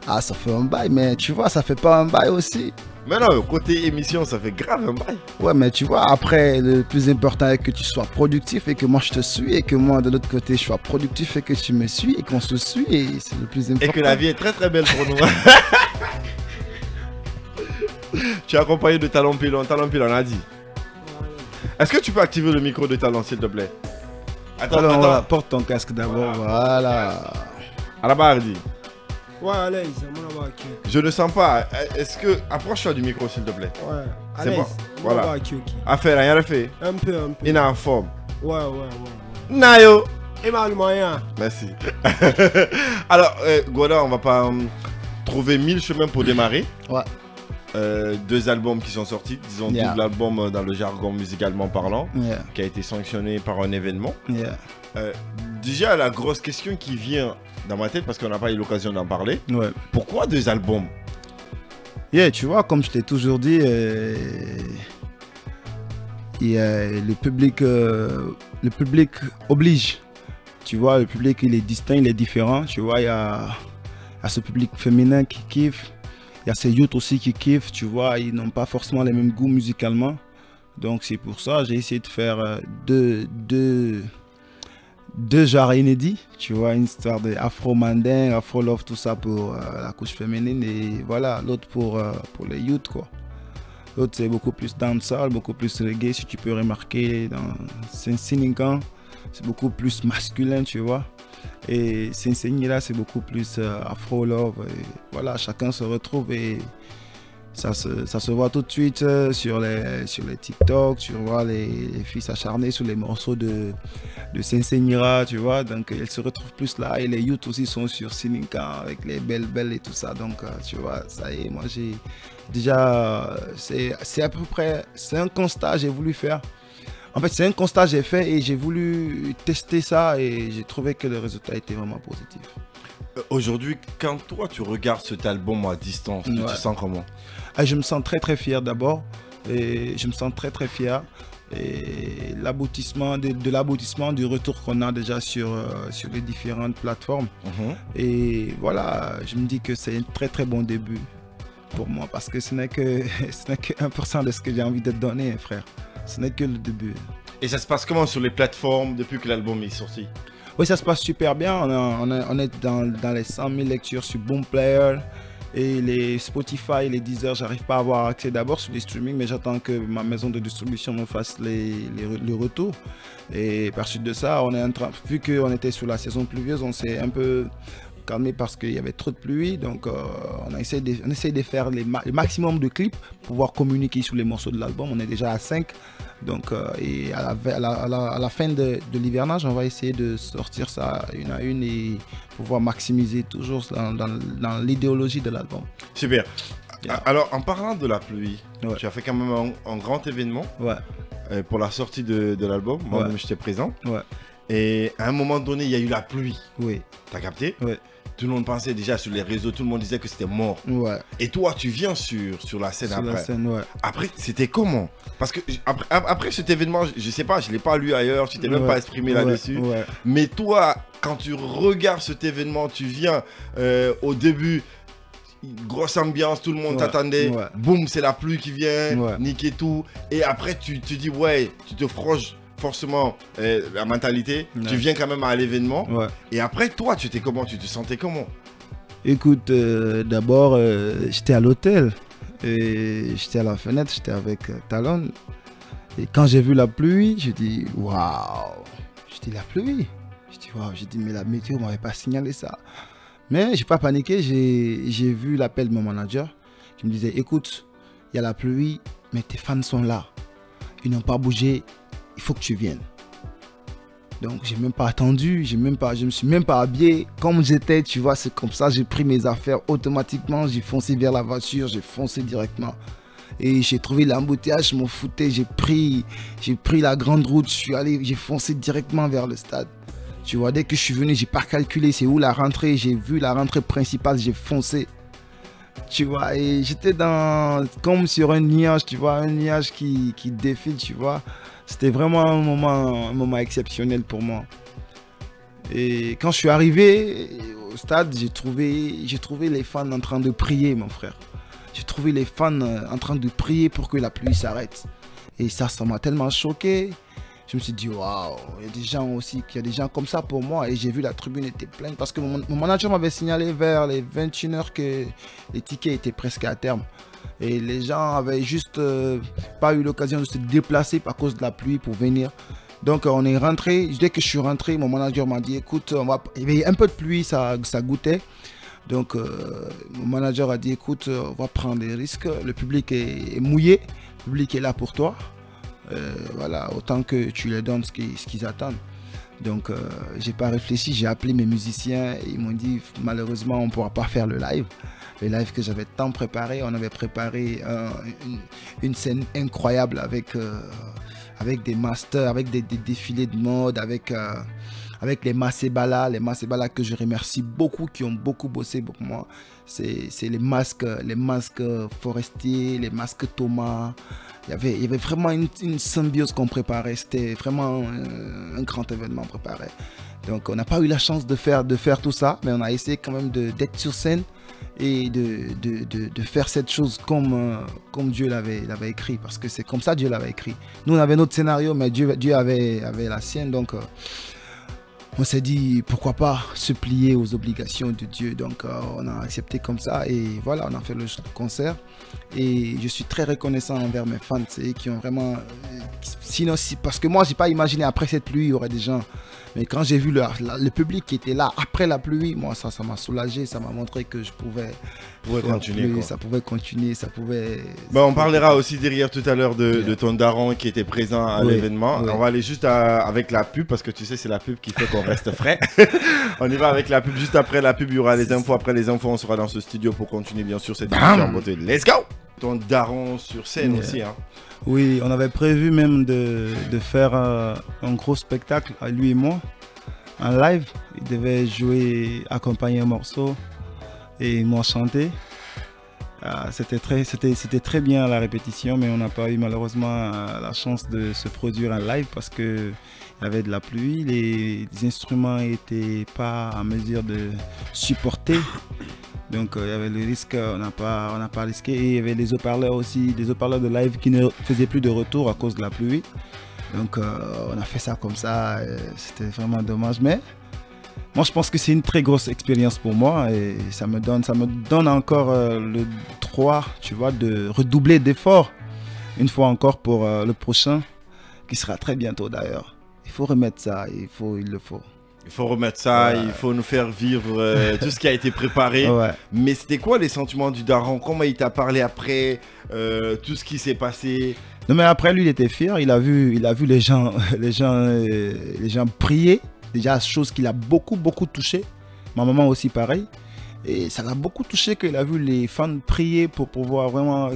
Ah, ça fait un bail, mais tu vois, ça fait pas un bail aussi. Mais non, côté émission, ça fait grave un bail. Ouais, mais tu vois, après, le plus important est que tu sois productif et que moi je te suis et que moi de l'autre côté je sois productif et que tu me suis et qu'on se suit et c'est le plus important. Et que la vie est très très belle pour nous. Tu es accompagné de Talon Pilon, on a dit. Est-ce que tu peux activer le micro de Talon s'il te plaît? Attends, Alors, attends. voilà, porte ton casque d'abord, voilà. À la barre, dit. Ouais, à l'aise, mon abat qui. Je ne sens pas. Est-ce que. Approche-toi du micro s'il te plaît. Ouais, à C'est l'aise. bon, voilà. Voilà. Affaire, rien de fait. Un peu. Il est en forme. Ouais. Nayo. Et mal moyen. Merci. Alors, Goda, on va pas trouver 1000 chemins pour démarrer. Ouais. 2 albums qui sont sortis, disons double album dans le jargon musicalement parlant, qui a été sanctionné par un événement. Déjà, la grosse question qui vient dans ma tête, parce qu'on n'a pas eu l'occasion d'en parler, pourquoi 2 albums? Tu vois, comme je t'ai toujours dit, le public oblige. Tu vois, le public il est distinct, il est différent. Tu vois, il y a ce public féminin qui kiffe. Il y a ces youths aussi qui kiffent, tu vois, ils n'ont pas forcément les mêmes goûts musicalement. Donc c'est pour ça j'ai essayé de faire deux genres inédits, tu vois, une histoire de afro-mandin, afro-love, tout ça pour la couche féminine et voilà, l'autre pour les youths quoi. L'autre c'est beaucoup plus dancehall, beaucoup plus reggae, si tu peux remarquer dans Saint-Sinican, c'est beaucoup plus masculin, tu vois. Et Saint-Seigneur c'est beaucoup plus afro-love. Voilà, chacun se retrouve et ça se voit tout de suite sur les TikTok, tu vois, les filles s'acharner sur les morceaux de Saint-Seigneur, tu vois. Donc elles se retrouvent plus là et les youths aussi sont sur Sininka avec les belles et tout ça. Donc tu vois, ça y est, moi j'ai déjà, c'est à peu près, c'est un constat que j'ai voulu faire. En fait, c'est un constat que j'ai fait et j'ai voulu tester ça et j'ai trouvé que le résultat était vraiment positif. Aujourd'hui, quand toi tu regardes cet album à distance, tu te sens comment? Je me sens très fier d'abord. Et je me sens très fier. Et l'aboutissement l'aboutissement du retour qu'on a déjà sur les différentes plateformes. Et voilà, je me dis que c'est un très bon début pour moi parce que ce n'est que 1% de ce que j'ai envie de donner, frère. Ce n'est que le début. Et ça se passe comment sur les plateformes depuis que l'album est sorti? Oui, ça se passe super bien. On est dans les 100 000 lectures sur Boomplayer. Et les Spotify, les Deezer, j'arrive pas à avoir accès d'abord sur les streamings, mais j'attends que ma maison de distribution me fasse le retour. Et par suite de ça, on est en train, vu qu'on était sous la saison pluvieuse, on s'est un peu calmé parce qu'il y avait trop de pluie. Donc on essaie de faire le maximum de clips pour pouvoir communiquer sur les morceaux de l'album. On est déjà à 5. Donc et à la fin de l'hivernage, on va essayer de sortir ça une à une et pouvoir maximiser toujours dans l'idéologie de l'album. Super. Alors en parlant de la pluie, tu as fait quand même un grand événement pour la sortie de l'album. Moi-même j'étais présent. Et à un moment donné, il y a eu la pluie. T'as capté? Tout le monde pensait déjà sur les réseaux, tout le monde disait que c'était mort. Et toi, tu viens sur la scène après. Après, c'était comment? Parce que après cet événement, je sais pas, je l'ai pas lu ailleurs, tu t'es même pas exprimé là-dessus. Mais toi, quand tu regardes cet événement, tu viens au début, grosse ambiance, tout le monde t'attendait. Boum, c'est la pluie qui vient, niquer tout. Et après, tu te dis, tu te froges forcément la mentalité, tu viens quand même à l'événement. Et après, toi, tu te sentais comment? Écoute, d'abord, j'étais à l'hôtel. Et j'étais à la fenêtre, j'étais avec Talon. Et quand j'ai vu la pluie, j'ai dit waouh! J'ai dit la pluie. J'ai dit waouh! J'ai dit mais la météo m'avait pas signalé ça. Mais j'ai pas paniqué, j'ai vu l'appel de mon manager qui me disait écoute, il y a la pluie, mais tes fans sont là. Ils n'ont pas bougé, il faut que tu viennes. Donc j'ai même pas attendu, je me suis même pas habillé comme j'étais, tu vois, c'est comme ça, j'ai pris mes affaires automatiquement, j'ai foncé vers la voiture, j'ai foncé directement. Et j'ai trouvé l'embouteillage, je m'en foutais, j'ai pris la grande route, j'ai foncé directement vers le stade. Tu vois, dès que je suis venu, j'ai pas calculé c'est où la rentrée, j'ai vu la rentrée principale, j'ai foncé. Tu vois, et j'étais comme sur un nuage, tu vois, un nuage qui défile, tu vois. C'était vraiment un moment exceptionnel pour moi. Et quand je suis arrivé, au stade, j'ai trouvé les fans en train de prier, mon frère. J'ai trouvé les fans en train de prier pour que la pluie s'arrête. Et ça m'a tellement choqué. Je me suis dit, waouh, il y a des gens aussi, il y a des gens comme ça pour moi. Et j'ai vu la tribune était pleine parce que mon manager m'avait signalé vers les 21h que les tickets étaient presque à terme. Et les gens avaient juste pas eu l'occasion de se déplacer à cause de la pluie pour venir. Donc on est rentré. Dès que je suis rentré, mon manager m'a dit, écoute, il y avait un peu de pluie, ça goûtait. Donc mon manager a dit, écoute, on va prendre des risques. Le public est mouillé, le public est là pour toi. Voilà, autant que tu leur donnes ce qu'ils attendent. Donc j'ai pas réfléchi, j'ai appelé mes musiciens et ils m'ont dit malheureusement on ne pourra pas faire le live que j'avais tant préparé. On avait préparé une scène incroyable avec des masters, avec des défilés de mode, avec les Masebala que je remercie beaucoup, qui ont beaucoup bossé pour moi. C'est les masques forestiers, les masques Thomas. Il y avait vraiment une symbiose qu'on préparait. C'était vraiment un grand événement préparé. Donc on n'a pas eu la chance de faire tout ça, mais on a essayé quand même d'être sur scène et de faire cette chose comme Dieu l'avait écrit, parce que c'est comme ça Dieu l'avait écrit. Nous on avait notre scénario, mais Dieu avait la sienne, donc on s'est dit pourquoi pas se plier aux obligations de Dieu. Donc on a accepté comme ça et voilà, on a fait le concert. Et je suis très reconnaissant envers mes fans, qui ont vraiment... Sinon, parce que moi, j'ai pas imaginé après cette pluie, il y aurait des gens. Mais quand j'ai vu le public qui était là après la pluie, moi, ça m'a soulagé, ça m'a montré que je pouvais continuer. Ça pouvait continuer, ça pouvait... Bah, on parlera aussi derrière tout à l'heure de ton daron qui était présent à l'événement. On va aller juste avec la pub, parce que tu sais, c'est la pub qui fait qu'on reste frais. On y va avec la pub. Juste après la pub, il y aura les infos. Après les infos, on sera dans ce studio pour continuer, bien sûr, cette émission en beauté. Let's go! Ton daron sur scène aussi, hein. Oui, on avait prévu même de faire un gros spectacle, à lui et moi, en live. Il devait jouer, accompagner un morceau et moi chanter. C'était très bien à la répétition, mais on n'a pas eu malheureusement la chance de se produire en live parce qu'il y avait de la pluie, les instruments n'étaient pas en mesure de supporter. Donc il y avait le risque, on n'a pas risqué. Et il y avait des haut-parleurs aussi, des haut-parleurs de live qui ne faisaient plus de retour à cause de la pluie. Donc on a fait ça comme ça, c'était vraiment dommage. Mais moi je pense que c'est une très grosse expérience pour moi et ça me donne encore le droit, tu vois, de redoubler d'efforts une fois encore pour le prochain, qui sera très bientôt d'ailleurs. Il faut remettre ça, il le faut. Il faut remettre ça, il faut nous faire vivre tout ce qui a été préparé. Mais c'était quoi les sentiments du daron? Comment il t'a parlé après tout ce qui s'est passé? Non mais après lui il était fier, il a vu les gens prier, déjà chose qui l'a beaucoup touché. Ma maman aussi pareil. Et ça l'a beaucoup touché qu'il a vu les fans prier pour pouvoir vraiment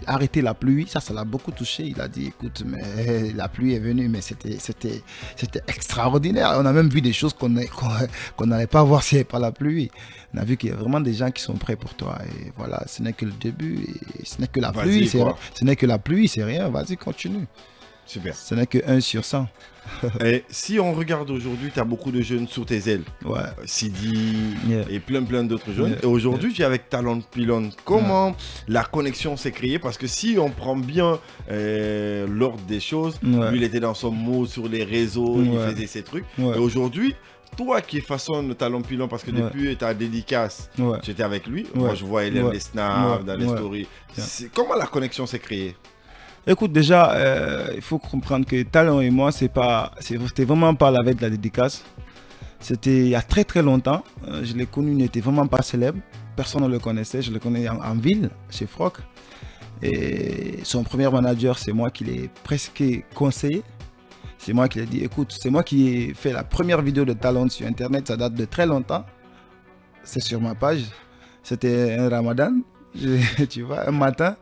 arrêter la pluie. Ça l'a beaucoup touché. Il a dit, écoute, mais la pluie est venue, mais c'était extraordinaire. On a même vu des choses qu'on n'allait pas voir s'il n'y avait pas la pluie. On a vu qu'il y a vraiment des gens qui sont prêts pour toi. Et voilà, ce n'est que le début. Et ce n'est que la pluie. Ce n'est que la pluie, c'est rien. Vas-y, continue. Super. Ce n'est que 1 sur 100. Et si on regarde aujourd'hui, tu as beaucoup de jeunes sous tes ailes. Sidi et plein d'autres jeunes. Et aujourd'hui, tu es avec Talon Pylon. Comment la connexion s'est créée? Parce que si on prend bien l'ordre des choses, lui, il était dans son mot sur les réseaux, il faisait ses trucs. Et aujourd'hui, toi qui façonnes Talon Pylon, parce que depuis ta dédicace, tu étais avec lui. Moi, je vois Hélène les snaps, dans les stories. Comment la connexion s'est créée? Écoute, déjà, il faut comprendre que Talon et moi, c'était vraiment pas la veille de la dédicace. C'était il y a très longtemps. Je l'ai connu, il n'était vraiment pas célèbre. Personne ne le connaissait. Je le connais en ville, chez Froc. Et son premier manager, c'est moi qui l'ai presque conseillé. C'est moi qui lui ai dit, écoute, c'est moi qui ai fait la première vidéo de Talon sur Internet. Ça date de très longtemps. C'est sur ma page. C'était un Ramadan, tu vois, un matin.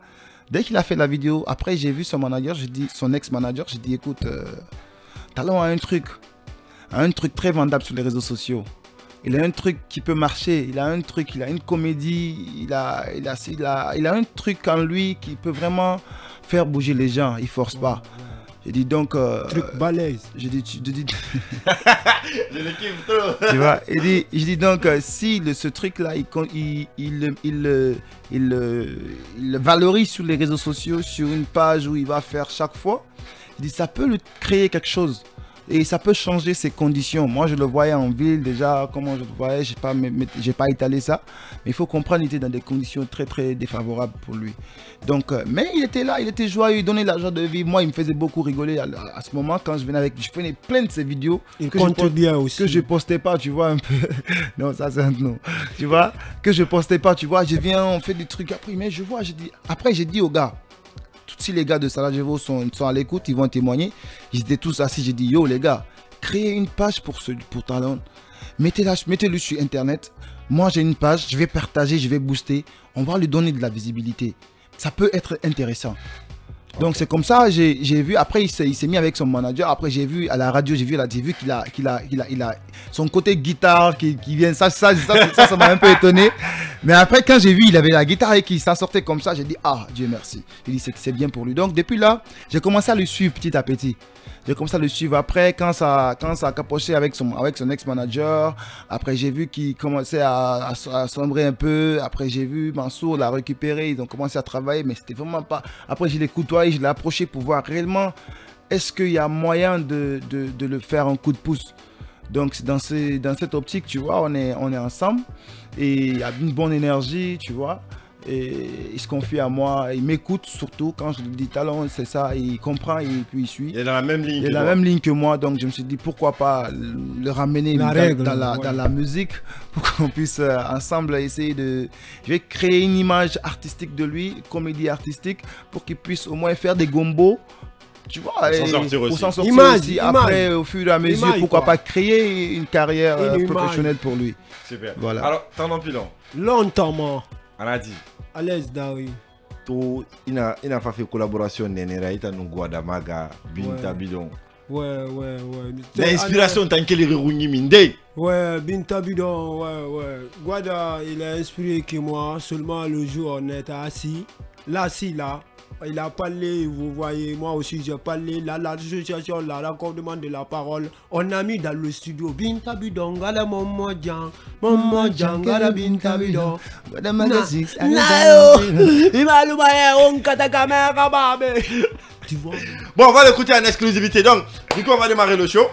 Dès qu'il a fait la vidéo, après j'ai vu son manager, son ex-manager, j'ai dit écoute, Talon a un truc très vendable sur les réseaux sociaux. Il a un truc qui peut marcher, il a un truc, il a une comédie, il a un truc en lui qui peut vraiment faire bouger les gens, il force pas. J'ai dit donc... truc balèze. J'ai dit... Je le kiffe trop. Tu vois, je dis donc, si ce truc-là, il valorise sur les réseaux sociaux, sur une page où il va faire chaque fois, je dis ça peut lui créer quelque chose. Et ça peut changer ses conditions. Moi, je le voyais en ville déjà, comment je le voyais, j'ai pas étalé ça. Mais il faut comprendre, il était dans des conditions très, très défavorables pour lui. Donc, mais il était là, il était joyeux, il donnait la joie de vivre. Moi, il me faisait beaucoup rigoler à ce moment quand je venais avec. Je faisais plein de ces vidéos que je postais pas, tu vois, un peu. Non, ça c'est un nom. Tu vois, que je postais pas, tu vois. Je viens, on fait des trucs après, mais je vois, après, j'ai dit aux gars, si les gars de Sarajevo sont à l'écoute, ils vont témoigner. Ils étaient tous assis. J'ai dit, yo les gars, créez une page pour Talon. Mettez-le sur Internet. Moi, j'ai une page, je vais partager, je vais booster. On va lui donner de la visibilité. Ça peut être intéressant. Donc, c'est comme ça, j'ai vu. Après, il s'est mis avec son manager. Après, j'ai vu à la radio, j'ai vu qu'il a son côté guitare qui vient. Ça m'a un peu étonné. Mais après, quand j'ai vu, il avait la guitare et qu'il s'en sortait comme ça, j'ai dit, ah, Dieu merci. Il dit, c'est bien pour lui. Donc, depuis là, j'ai commencé à le suivre petit à petit. J'ai commencé à le suivre. Après, quand ça a capoché avec son ex-manager, après, j'ai vu qu'il commençait à sombrer un peu. Après, j'ai vu Mansour l'a récupéré. Ils ont commencé à travailler, mais c'était vraiment pas. Après, je l'ai côtoyé, je l'ai approché pour voir réellement est-ce qu'il y a moyen de le faire un coup de pouce. Donc, dans cette optique, tu vois, on est ensemble et il y a une bonne énergie, tu vois. Et il se confie à moi, il m'écoute surtout quand je lui dis Talon, c'est ça, il comprend et puis il suit. Il est dans la même ligne. Il est dans la même ligne que moi, donc je me suis dit pourquoi pas le ramener dans la musique pour qu'on puisse ensemble essayer de. Je vais créer une image artistique de lui, comédie artistique, pour qu'il puisse au moins faire des gombos. Tu vois, pour s'en sortir aussi. Après, au fur et à mesure, pourquoi pas créer une carrière professionnelle pour lui. Super. Voilà. Alors, Talon Pilon. Longtemps, moi. On a dit. À l'aise, Dari. Il n'a pas fait collaboration avec Guadamaga, Binta Bidon. Ouais. L'inspiration, tant qu'elle est revenue, ouais, Binta Bidon, ouais. Guada, il a inspiré que moi, seulement le jour où on était assis. Là, il a parlé, vous voyez, moi aussi j'ai parlé, l'association, l'accordement de la parole, on a mis dans le studio Binta Bidon, gala Momo Djan, gala Binta Bidon. Tu vois. Bon, on va l'écouter en exclusivité, donc du coup on va démarrer le show.